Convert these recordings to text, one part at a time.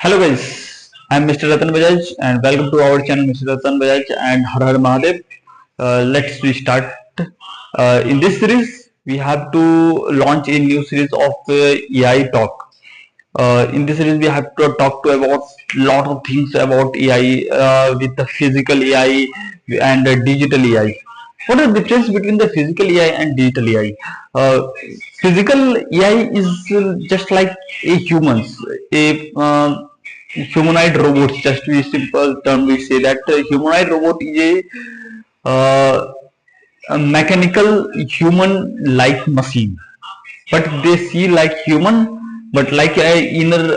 Hello guys, I am Mr. Ratan Bajaj and welcome to our channel Mr. Ratan Bajaj and Har Har Mahadev. Let's restart. In this series, we have to launch a new series of AI talk. In this series, we have to talk to about lot of things about AI with the physical AI and digital AI. What is the difference between the physical AI and digital AI? Physical AI is just like a humans, a humanoid robots. Just to be simple term, we say that humanoid robot is a mechanical human-like machine, but they see like human, but like inner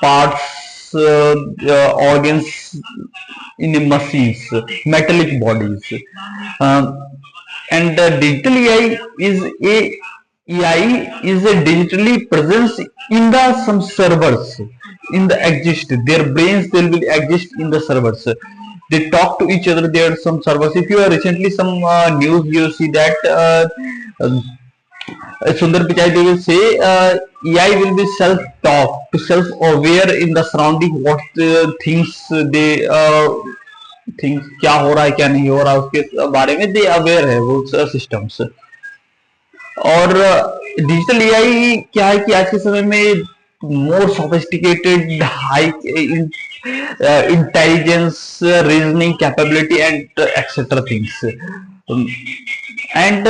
parts, organs in the machines, metallic bodies. Um, and digital AI is a digitally presence in the some servers in the exist. Their brains they will exist in the servers. They talk to each other. There are some servers. If you are recently some news, you see that Sundar Pichai, they will say AI will be self-talk, to self-aware in the surrounding what things they things क्या हो रहा है क्या नहीं हो रहा है उसके बारे में दे अवेयर है वो सिस्टम्स। और डिजिटल एआई क्या है कि आज के समय में मोर sophisticated high intelligence reasoning capability and etcetera things and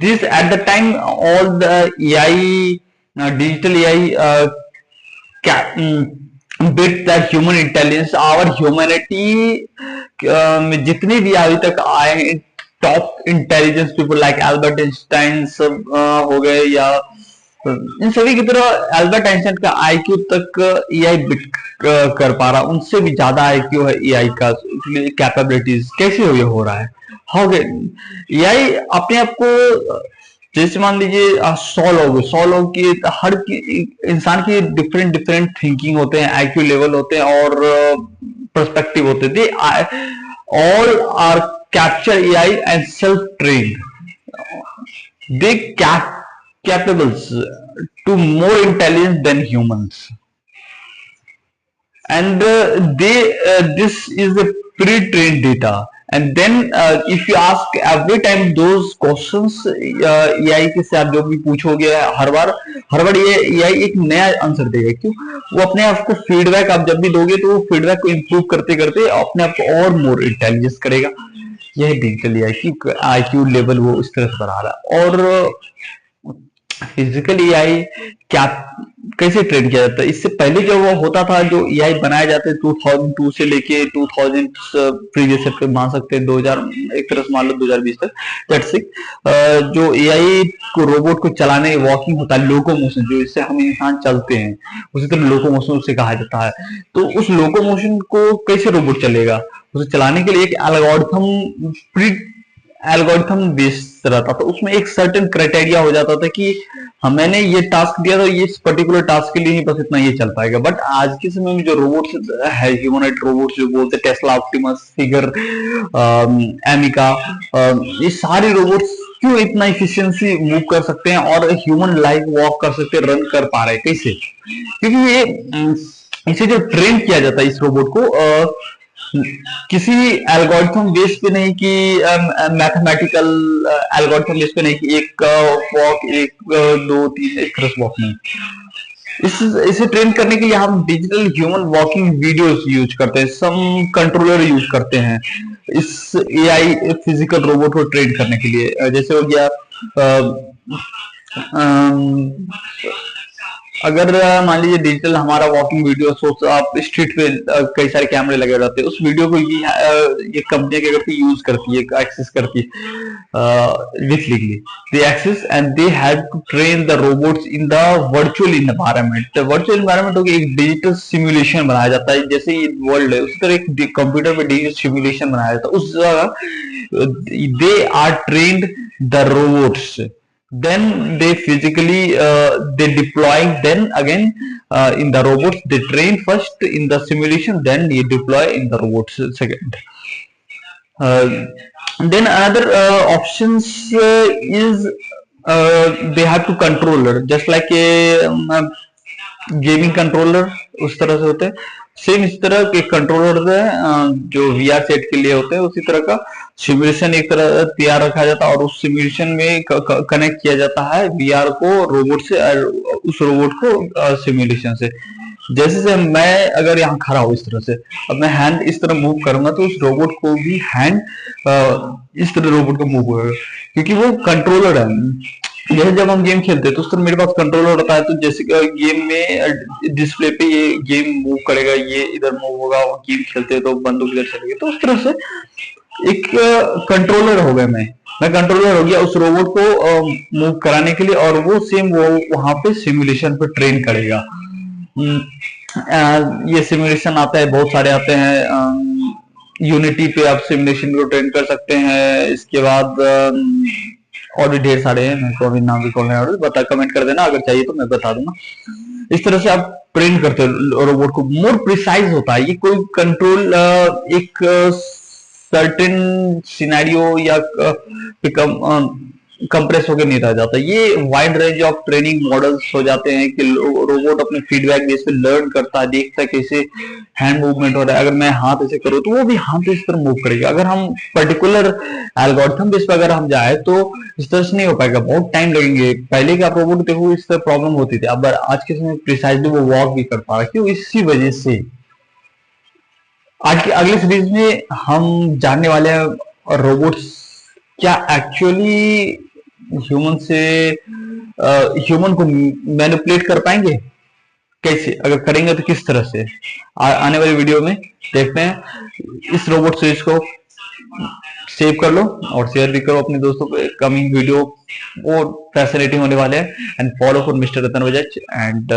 this at the time all the AI digital AI bit that human intelligence our humanity में जितने भी अभी तक आए हैं top intelligence people like Albert Einstein सब हो गए या इन सभी की तरह एल्बर्ट आइंस्टाइन का आईक्यू तक एआई बिट कर पा रहा उनसे भी ज्यादा आईक्यू है एआई का कैपेबिलिटीज कैसे हो रहा है हाउ एआई अपने आप को जैसे मान लीजिए 100 लोग की हर इंसान की डिफरेंट डिफरेंट थिंकिंग होते हैं आईक्यू लेवल होते हैं और पर्सपेक्टिव होते हैं they all are capture AI and self trained they capables to more intelligent than humans and this is a pre-trained data and then if you ask every time those questions AI के से आप जो भी पूछोगे हर बार ये AI एक नया answer देगा क्यों वो अपने आप को फीडबैक आप जब भी दोगे तो वो फीडबैक को इम्प्रूव करते करते अपने आप को और मोर इंटेलिजेंस करेगा यह डिजिटल AI की IQ लेवल वो इस तरह से बढ़ा रहा है और फिजिकल एआई क्या कैसे ट्रेन किया जाता है इससे पहले जो वो होता था जो एआई बनाए जाते 2002 से लेके 2000 प्रीवियस पे मान सकते हैं 2000 एक तरह से मान लो 2020 तक दैट्स इट जो एआई को रोबोट को चलाने वॉकिंग होता है लोकोमोशन जो इससे हम इंसान चलते हैं उसी तरह लोकोमोशन उसे कहा जाता है तो उस लोकोमोशन को कैसे रोबोट चलेगा उसे चलाने के लिए एक एल्गोरिथम बेस्ड रहता था उसमें एक सर्टेन क्राइटेरिया हो जाता था कि मैंने ये टास्क दिया था ये पर्टिकुलर टास्क के लिए ही बस इतना ये चल पाएगा बट आज के समय में जो रोबोट्स है ह्यूमनॉइड रोबोट्स जो बोलते हैं टेस्ला ऑप्टिमस फिगर एमिका ये सारे रोबोट्स क्यों इतना इफिशिएंसी मूव कर सकते हैं और ह्यूमन लाइफ वॉक कर सकते हैं रन कर पा रहे हैं कैसे क्योंकि ये इसे जो ट्रेन किया जाता है इस रोबोट को किसी एल्गोरिथम बेस पे नहीं कि मैथमेटिकल एल्गोरिथम बेस पे नहीं कि एक वॉक एक दो तीन एक क्रॉस वॉक नहीं इसे ट्रेन करने के लिए हम digital human walking videos use करते हैं सम कंट्रोलर यूज करते हैं इस एआई फिजिकल रोबोट को ट्रेन करने के लिए जैसे हो गया अगर मान लीजिए डिजिटल हमारा वॉकिंग वीडियो सोच आप स्ट्रीट पे कई सारे कैमरे लगे रहते हैं उस वीडियो को ये कंपनी क्या करती है यूज करती है एक्सेस करती है विथली they access and they have to train the robots in the virtual environment virtual environment हो एक डिजिटल सिमुलेशन बनाया जाता है जैसे ये वर्ल्ड है उस तरह एक कंप्यूटर पे डिजिटल सिमुलेशन बनाया जाता है उस जगह they are trained the robots then they physically they deploying then again in the robots they train first in the simulation then they deploy in the robots second then another options is they have to controller just like a gaming controller उस तरह से होते हैं। Same इस तरह के controller जो VR set के लिए होते हैं, उसी तरह का सिमुलेशन एक तरह तैयार रखा जाता है और उस सिमुलेशन में कनेक्ट किया जाता है वीआर को रोबोट से और उस रोबोट को सिमुलेशन से। जैसे से मैं अगर यहाँ खड़ा हूँ इस तरह से, अब मैं हैंड इस तरह मूव करूंगा तो उस रोबोट को भी हैंड इस तरह रोबोट को मूव होगा, क्योंकि वो कंट्रोलर है। जैसे जब हम गेम खेलते हैं तो उस तरह मेरे पास कंट्रोलर होता है, तो जैसे गेम में डिस्प्ले पे ये गेम मूव करेगा, ये इधर मूव होगा, गेम खेलते हैं तो बंदूक इधर चलेगी, तो उस तरह से एक कंट्रोलर हो गया मैं कंट्रोलर हो गया उस रोबोट को मूव कराने के लिए, और वो सेम वो वहां पे सिमुलेशन पे ट्रेन करेगा। ये सिमुलेशन आता है, बहुत सारे आते हैं। यूनिटी पे आप सिमुलेशन को ट्रेन कर सकते हैं। इसके बाद और भी ढेर सारे हैं, मेरे को अभी नाम रिकॉल नहीं आ रहा, बता कमेंट कर देना, अगर चाहिए तो मैं बता दूंगा। इस तरह से आप ट्रेन करते हो रोबोट को, मोर प्रिसाइज होता है ये। कोई कंट्रोल एक सर्टेन सिनेरियो या कंप्रेस होकर नहीं रह जाता, ये wide range of training models हो जाते हैं कि रोबोट अपने फीडबैक बेस पे लर्न करता है, देखता है कैसे हैंड मूवमेंट हो रहा है। अगर मैं हाथ ऐसे करूँ तो वो भी हाथ इस तरह मूव करेगा। अगर हम पर्टिकुलर एल्गोरिथम बेस पे अगर हम जाए तो इस तरह से नहीं हो पाएगा, बहुत टाइम लगेंगे। पहले के आप रोबोट देखो इस तरह प्रॉब्लम होती थी, अब आज के समय प्रिसाइजली वो वॉक भी कर पा रहा है। क्यों? इसी वजह से आज के अगले सीरीज में हम जानने वाले हैं रोबोट्स क्या एक्चुअली ह्यूमन से ह्यूमन को मैनिपुलेट कर पाएंगे, कैसे, अगर करेंगे तो किस तरह से। आने वाली वीडियो में देखते हैं। इस रोबोट सीरीज को सेव कर लो और शेयर भी करो अपने दोस्तों को। कमिंग वीडियो वो फैसिनेटिंग होने वाले हैं। And follow for mister Ratan Bajaj and